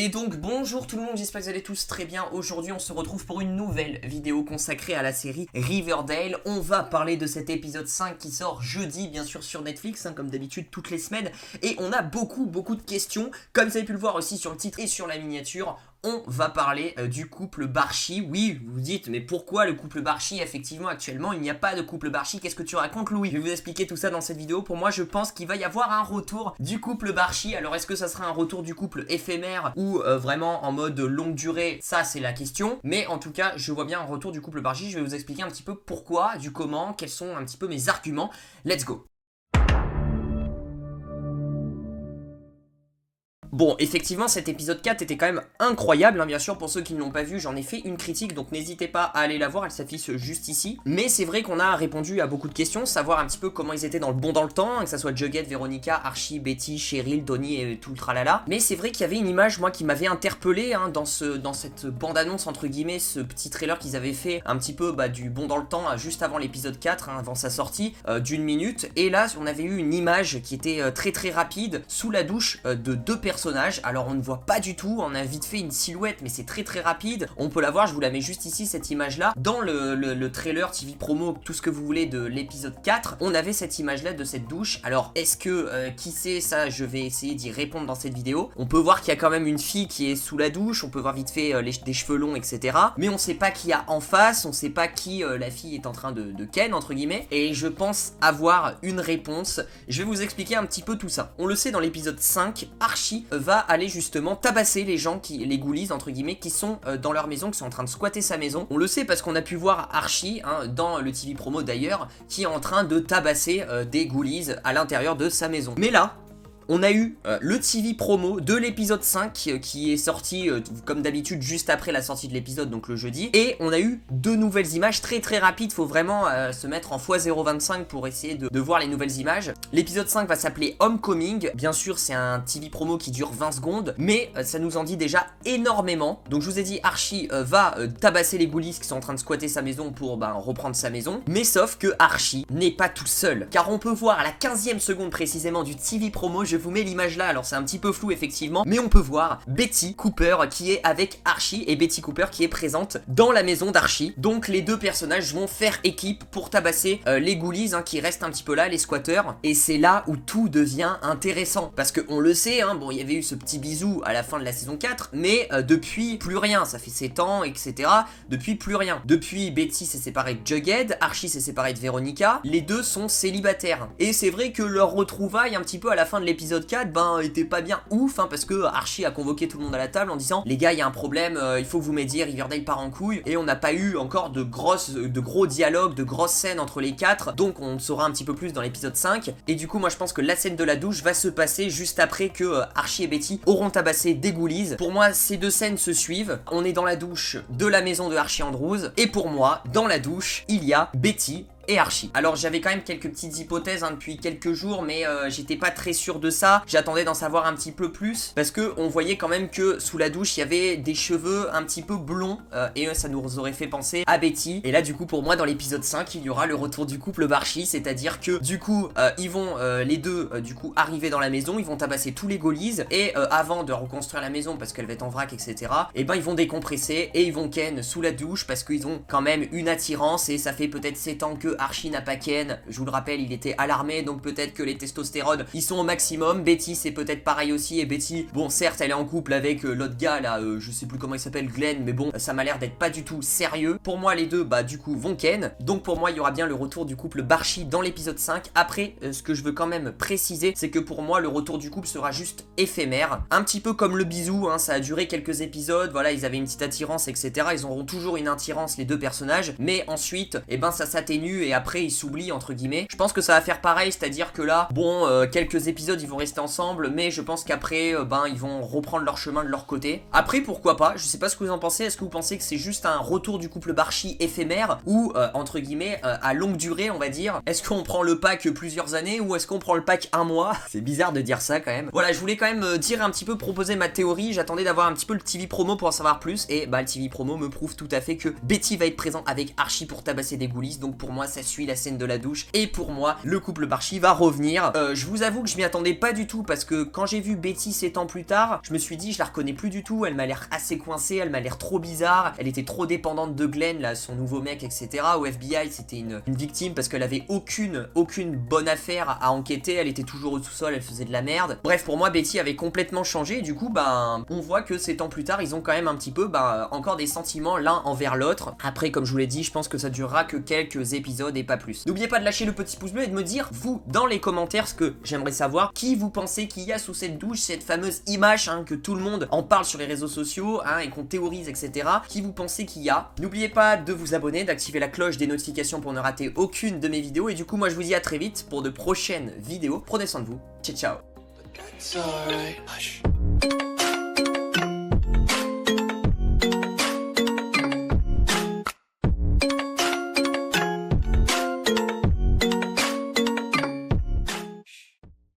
Et donc bonjour tout le monde, j'espère que vous allez tous très bien. Aujourd'hui on se retrouve pour une nouvelle vidéo consacrée à la série Riverdale. On va parler de cet épisode 5 qui sort jeudi bien sûr sur Netflix, comme d'habitude toutes les semaines. Et on a beaucoup de questions, comme vous avez pu le voir aussi sur le titre et sur la miniature. On va parler du couple Barchi. Oui, vous vous dites, mais pourquoi le couple Barchi? Effectivement, actuellement, il n'y a pas de couple Barchi. Qu'est-ce que tu racontes, Louis? Je vais vous expliquer tout ça dans cette vidéo. Pour moi, je pense qu'il va y avoir un retour du couple Barchi. Alors, est-ce que ça sera un retour du couple éphémère ou vraiment en mode longue durée? Ça, c'est la question. Mais en tout cas, je vois bien un retour du couple Barchi. Je vais vous expliquer un petit peu pourquoi, du comment, quels sont un petit peu mes arguments. Let's go! Bon, effectivement, cet épisode 4 était quand même incroyable, bien sûr, pour ceux qui ne l'ont pas vu, j'en ai fait une critique, donc n'hésitez pas à aller la voir, elle s'affiche juste ici. Mais c'est vrai qu'on a répondu à beaucoup de questions, savoir un petit peu comment ils étaient dans le temps, que ça soit Jughead, Veronica, Archie, Betty, Cheryl, Donnie et tout le tralala. Mais c'est vrai qu'il y avait une image, moi, qui m'avait interpellé dans cette bande-annonce, entre guillemets, ce petit trailer qu'ils avaient fait un petit peu du bond dans le temps, juste avant l'épisode 4, avant sa sortie, d'une minute. Et là, on avait eu une image qui était très rapide, sous la douche de deux personnes. Alors on ne voit pas du tout, on a vite fait une silhouette mais c'est très rapide. On peut la voir, je vous la mets juste ici cette image là. Dans le trailer TV promo, tout ce que vous voulez de l'épisode 4, on avait cette image là de cette douche. Alors est-ce que, qui sait ça, je vais essayer d'y répondre dans cette vidéo. On peut voir qu'il y a quand même une fille qui est sous la douche, on peut voir vite fait des cheveux longs etc. Mais on sait pas qui y a en face, on sait pas qui la fille est en train de ken entre guillemets. Et je pense avoir une réponse. Je vais vous expliquer un petit peu tout ça. On le sait dans l'épisode 5, Archie va aller justement tabasser les gens, les ghoulies entre guillemets, qui sont dans leur maison, qui sont en train de squatter sa maison. On le sait parce qu'on a pu voir Archie, dans le TV promo d'ailleurs, qui est en train de tabasser des ghoulies à l'intérieur de sa maison. Mais là, on a eu le TV promo de l'épisode 5 qui est sorti comme d'habitude juste après la sortie de l'épisode, donc le jeudi. Et on a eu deux nouvelles images très rapides, faut vraiment se mettre en x0.25 pour essayer de voir les nouvelles images. L'épisode 5 va s'appeler Homecoming, bien sûr c'est un TV promo qui dure 20 secondes, mais ça nous en dit déjà énormément. Donc je vous ai dit Archie va tabasser les ghoulies qui sont en train de squatter sa maison pour reprendre sa maison. Mais sauf que Archie n'est pas tout seul, car on peut voir à la 15e seconde précisément du TV promo, je vous mets l'image là, alors c'est un petit peu flou effectivement, mais on peut voir Betty Cooper qui est avec Archie et Betty Cooper qui est présente dans la maison d'Archie. Donc les deux personnages vont faire équipe pour tabasser les ghoulies qui restent un petit peu là, les squatteurs. Et c'est là où tout devient intéressant, parce qu'on le sait, bon il y avait eu ce petit bisou à la fin de la saison 4, mais depuis plus rien, ça fait 7 ans etc, depuis plus rien. Depuis Betty s'est séparée de Jughead, Archie s'est séparé de Veronica, les deux sont célibataires. Et c'est vrai que leur retrouvaille un petit peu à la fin de l'épisode 4 était pas bien ouf, parce que Archie a convoqué tout le monde à la table en disant les gars il y a un problème, il faut que vous m'aidiez, Riverdale part en couille. Et on n'a pas eu encore de gros dialogues, de grosses scènes entre les quatre, donc on saura un petit peu plus dans l'épisode 5. Et du coup moi je pense que la scène de la douche va se passer juste après que Archie et Betty auront tabassé des ghoulies. Pour moi ces deux scènes se suivent, on est dans la douche de la maison de Archie Andrews, et pour moi dans la douche il y a Betty et Archie. Alors j'avais quand même quelques petites hypothèses depuis quelques jours, mais j'étais pas très sûr de ça. J'attendais d'en savoir un petit peu plus, parce que on voyait quand même que sous la douche il y avait des cheveux un petit peu blonds, et ça nous aurait fait penser à Betty. Et là du coup pour moi dans l'épisode 5 il y aura le retour du couple Barchi, c'est-à-dire que du coup ils vont les deux du coup arriver dans la maison, ils vont tabasser tous les ghoulies, et avant de reconstruire la maison parce qu'elle va être en vrac etc, et ben ils vont décompresser et ils vont ken sous la douche parce qu'ils ont quand même une attirance, et ça fait peut-être 7 ans que Archie n'a pas ken, je vous le rappelle il était à l'armée, donc peut-être que les testostérones ils sont au maximum. Betty c'est peut-être pareil aussi, et Betty bon certes elle est en couple avec l'autre gars là, je sais plus comment il s'appelle, Glenn, mais bon ça m'a l'air d'être pas du tout sérieux. Pour moi les deux du coup vont ken, donc pour moi il y aura bien le retour du couple Barchi dans l'épisode 5. Après ce que je veux quand même préciser, c'est que pour moi le retour du couple sera juste éphémère, un petit peu comme le bisou, ça a duré quelques épisodes, voilà ils avaient une petite attirance etc, ils auront toujours une attirance les deux personnages, mais ensuite ça s'atténue et après ils s'oublient entre guillemets. Je pense que ça va faire pareil, c'est-à-dire que là bon quelques épisodes ils vont rester ensemble, mais je pense qu'après ils vont reprendre leur chemin de leur côté. Après pourquoi pas, je sais pas ce que vous en pensez. Est-ce que vous pensez que c'est juste un retour du couple Barchi éphémère, ou entre guillemets à longue durée on va dire? Est-ce qu'on prend le pack plusieurs années, ou est-ce qu'on prend le pack un mois? C'est bizarre de dire ça quand même. Voilà, je voulais quand même dire un petit peu, proposer ma théorie. J'attendais d'avoir un petit peu le TV promo pour en savoir plus, et le TV promo me prouve tout à fait que Betty va être présent avec Archie pour tabasser des ghoulies. Donc pour moi ça suit la scène de la douche. Et pour moi, le couple Barchi va revenir. Je vous avoue que je m'y attendais pas du tout parce que quand j'ai vu Betty 7 ans plus tard, je me suis dit je la reconnais plus du tout, elle m'a l'air assez coincée, elle m'a l'air trop bizarre, elle était trop dépendante de Glenn, là, son nouveau mec, etc. Au FBI, c'était une victime parce qu'elle avait aucune bonne affaire à enquêter, elle était toujours au sous-sol, elle faisait de la merde. Bref, pour moi, Betty avait complètement changé et du coup, ben, on voit que 7 ans plus tard, ils ont quand même un petit peu, ben, encore des sentiments l'un envers l'autre. Après, comme je vous l'ai dit, je pense que ça durera que quelques épisodes et pas plus. N'oubliez pas de lâcher le petit pouce bleu et de me dire, vous, dans les commentaires, ce que j'aimerais savoir, qui vous pensez qu'il y a sous cette douche, cette fameuse image, hein, que tout le monde en parle sur les réseaux sociaux, hein, et qu'on théorise, etc. Qui vous pensez qu'il y a? N'oubliez pas de vous abonner, d'activer la cloche des notifications pour ne rater aucune de mes vidéos. Et du coup, moi, je vous dis à très vite pour de prochaines vidéos. Prenez soin de vous. Ciao, ciao.